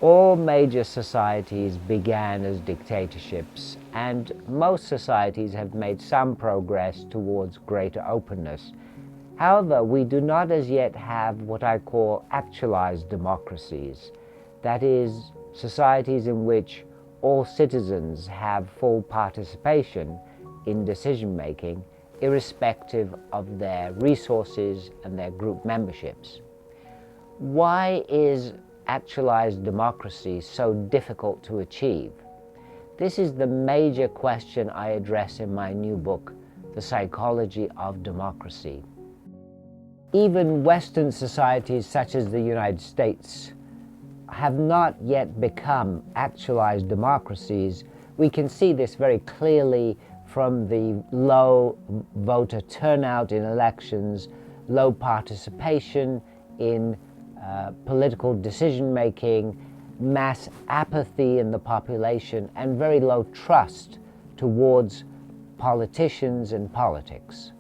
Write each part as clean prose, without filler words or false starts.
All major societies began as dictatorships, and most societies have made some progress towards greater openness. However, we do not as yet have what I call actualized democracies. That is, societies in which all citizens have full participation in decision-making, irrespective of their resources and their group memberships. Why is actualized democracy so difficult to achieve? This is the major question I address in my new book, The Psychology of Democracy. Even Western societies such as the United States have not yet become actualized democracies. We can see this very clearly from the low voter turnout in elections, low participation in political decision-making, mass apathy in the population, and very low trust towards politicians and politics.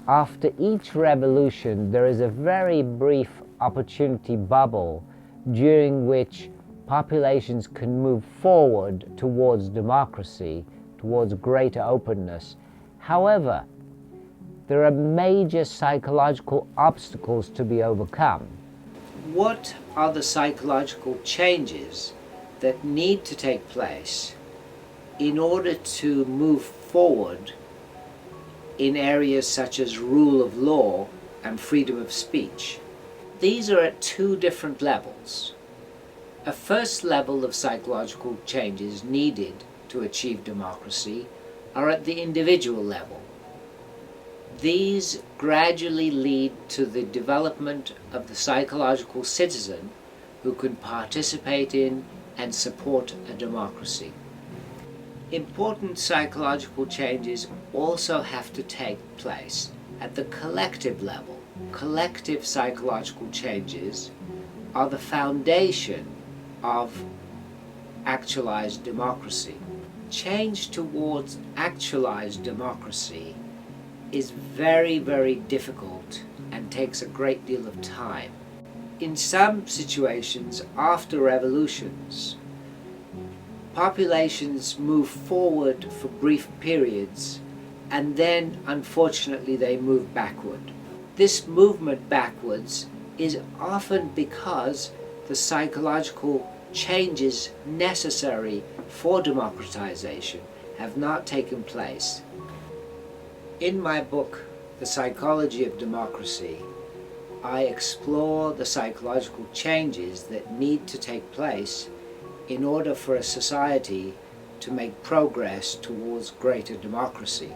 After each revolution, there is a very brief opportunity bubble during which populations can move forward towards democracy, towards greater openness. However, there are major psychological obstacles to be overcome. What are the psychological changes that need to take place in order to move forward in areas such as rule of law and freedom of speech? These are at two different levels. A first level of psychological changes needed to achieve democracy are at the individual level. These gradually lead to the development of the psychological citizen who can participate in and support a democracy. Important psychological changes also have to take place at the collective level. Collective psychological changes are the foundation of actualized democracy. Change towards actualized democracy is very, very difficult and takes a great deal of time. In some situations, after revolutions, populations move forward for brief periods and then, unfortunately, they move backward. This movement backwards is often because the psychological changes necessary for democratization have not taken place. In my book, The Psychology of Democracy, I explore the psychological changes that need to take place in order for a society to make progress towards greater democracy.